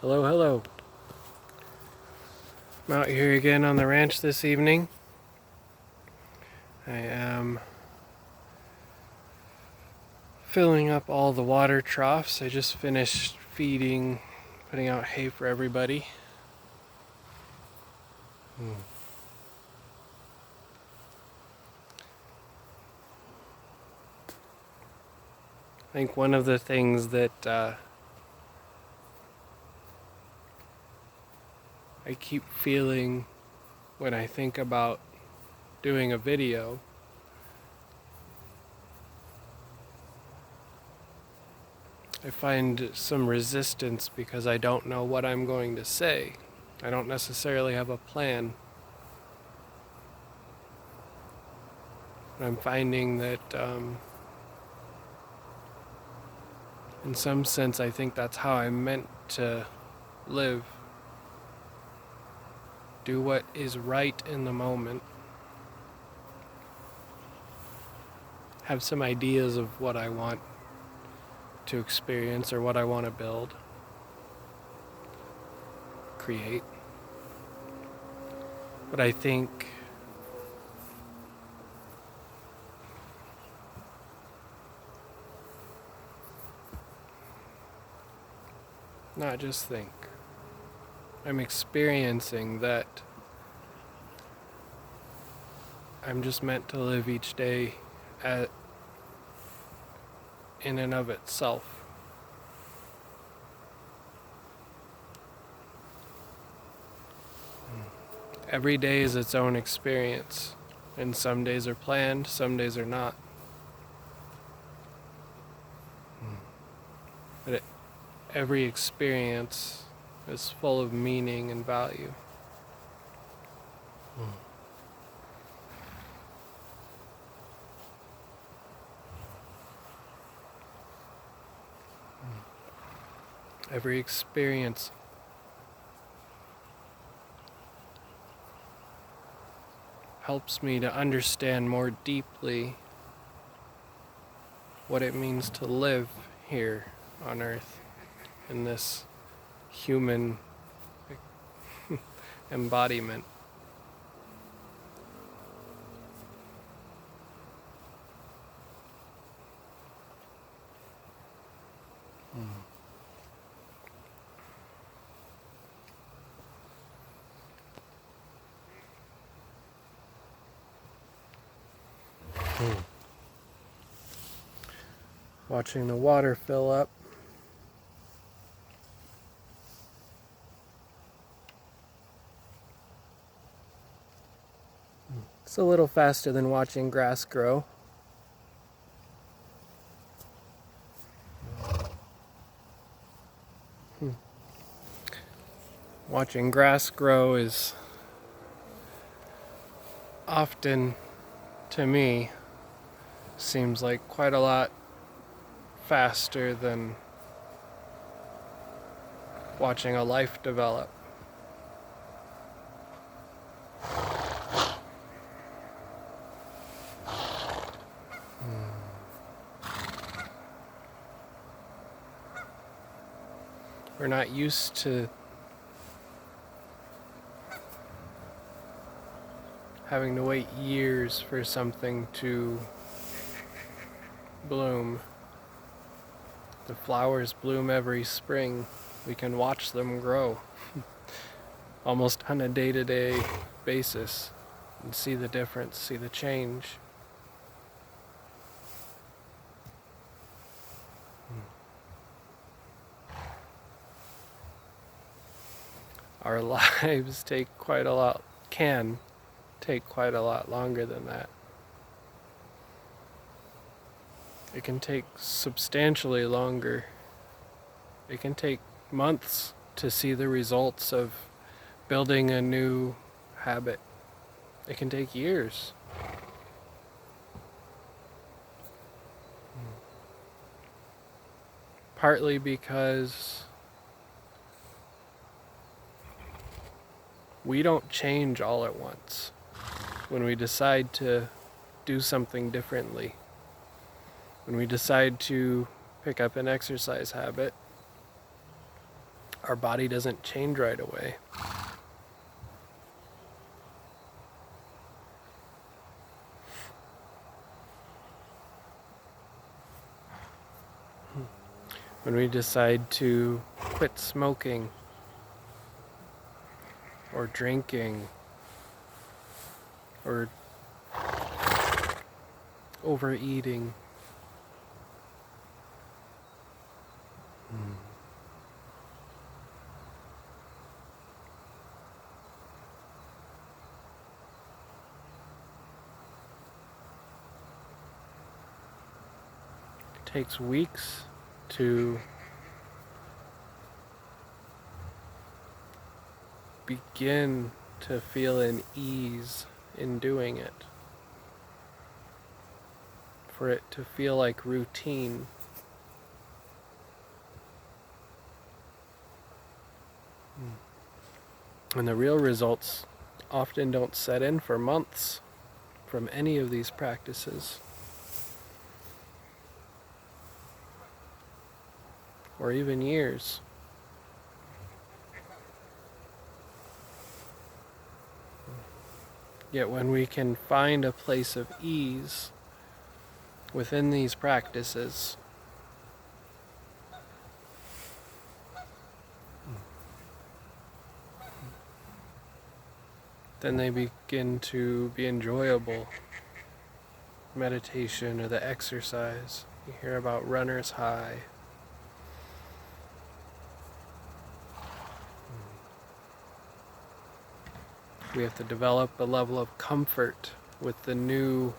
Hello, hello. I'm out here again on the ranch this evening. I am filling up all the water troughs. I just finished feeding, putting out hay for everybody. I think one of the things that I keep feeling when I think about doing a video I find some resistance because I don't know what I'm going to say. I don't necessarily have a plan. I'm finding that in some sense I think that's how I'm meant to live. Do what is right in the moment. Have some ideas of what I want to experience or what I want to build, create. But I think not just think. I'm experiencing that I'm just meant to live each day in and of itself. Every day is its own experience, and some days are planned, some days are not. But every experience is full of meaning and value. Every experience helps me to understand more deeply what it means to live here on Earth in this human embodiment. Watching the water fill up. It's a little faster than watching grass grow. Watching grass grow is often, to me, seems like quite a lot faster than watching a life develop. We're not used to having to wait years for something to bloom. The flowers bloom every spring. We can watch them grow almost on a day-to-day basis and see the difference, see the change. Our lives can take quite a lot longer than that. It can take substantially longer. It can take months to see the results of building a new habit. It can take years. Partly because we don't change all at once. When we decide to do something differently, when we decide to pick up an exercise habit, our body doesn't change right away. When we decide to quit smoking or drinking or overeating, it takes weeks to begin to feel an ease in doing it, for it to feel like routine. And the real results often don't set in for months from any of these practices, or even years. Yet when we can find a place of ease within these practices, then they begin to be enjoyable. Meditation or the exercise. You hear about runner's high. We have to develop a level of comfort with the new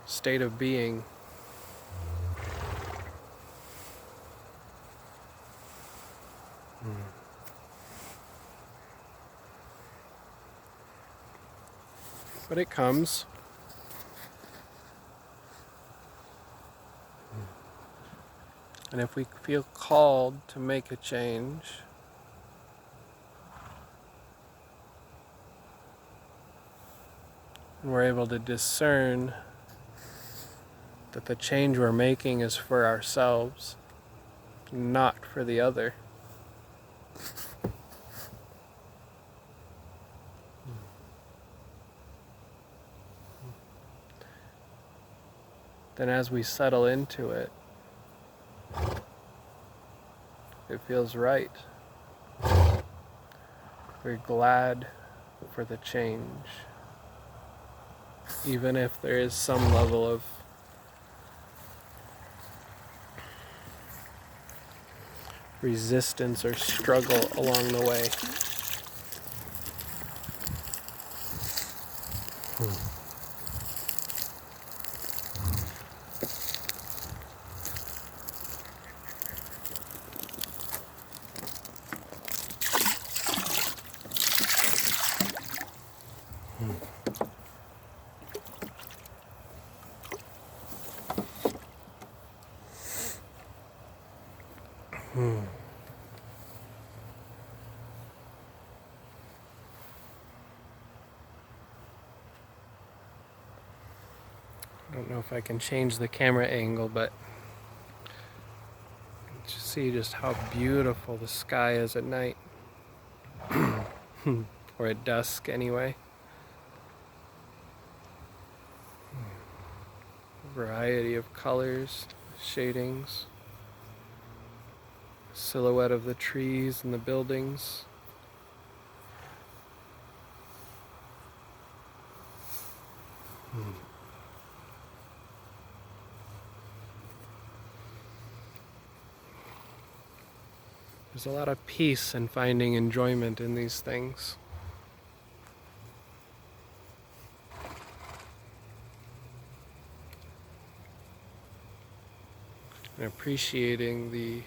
state of being. But it comes. And if we feel called to make a change, and we're able to discern that the change we're making is for ourselves, not for the other, then as we settle into it, it feels right. We're glad for the change, even if there is some level of resistance or struggle along the way. I don't know if I can change the camera angle, but just see just how beautiful the sky is at night. Or at dusk anyway. Variety of colors, shadings, silhouette of the trees and the buildings. There's a lot of peace in finding enjoyment in these things. And appreciating the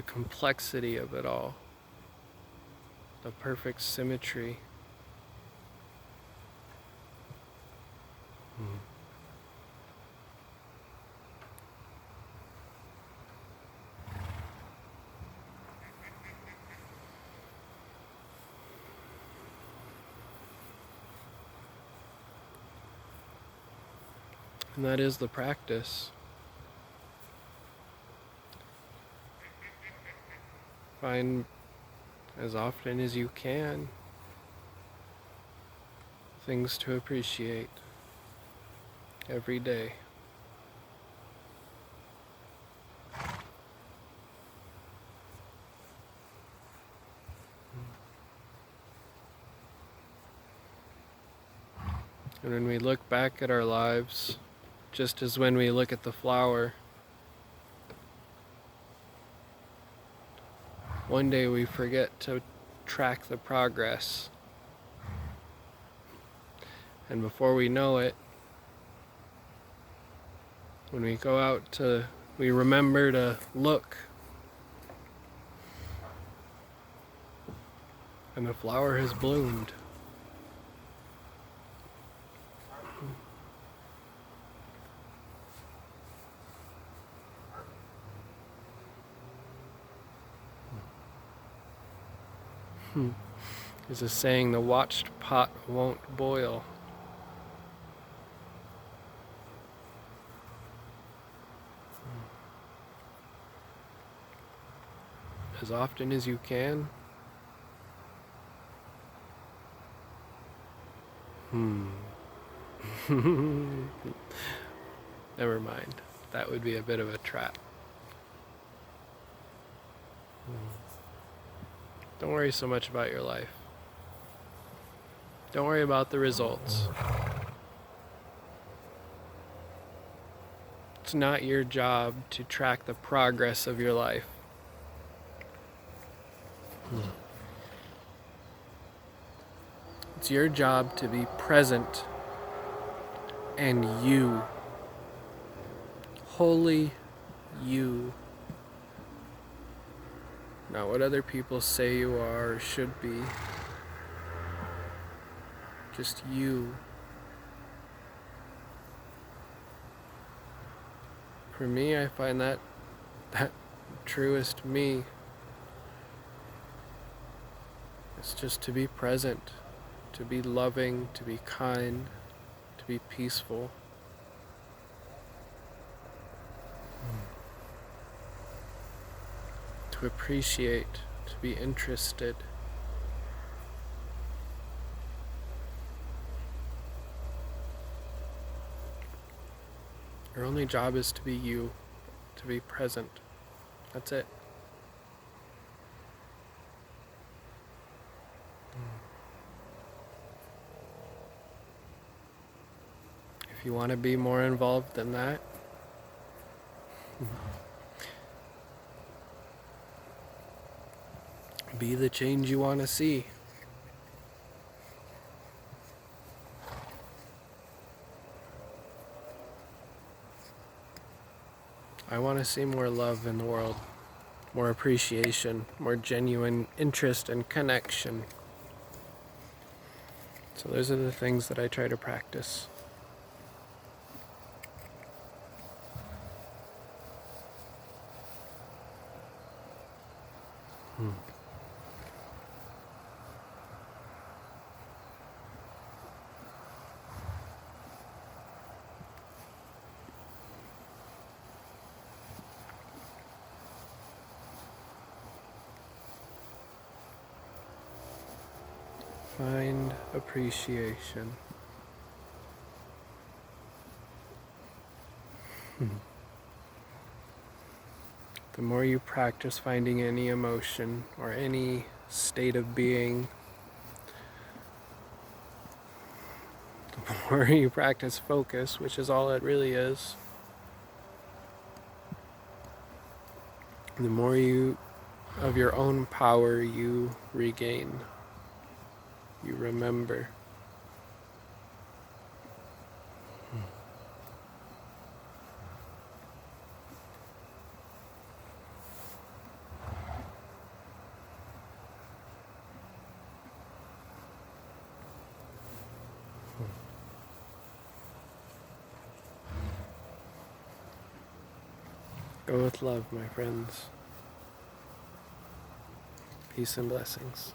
complexity of it all, the perfect symmetry. And that is the practice. Find as often as you can things to appreciate every day. And when we look back at our lives, just as when we look at the flower, one day we forget to track the progress. And before we know it, when we go out we remember to look, and the flower has bloomed. There's a saying, the watched pot won't boil. As often as you can. Never mind. That would be a bit of a trap. Don't worry so much about your life. Don't worry about the results. It's not your job to track the progress of your life. It's your job to be present and you. Wholly you. Not what other people say you are or should be. Just you. For me, I find that truest me. It's just to be present, to be loving, to be kind, to be peaceful. To appreciate, to be interested. Your only job is to be you, to be present. That's it. If you want to be more involved than that, be the change you want to see. I want to see more love in the world, more appreciation, more genuine interest and connection. So those are the things that I try to practice. Find appreciation. The more you practice finding any emotion or any state of being, the more you practice focus, which is all it really is, the more of your own power you regain. You remember. Go with love, my friends. Peace and blessings.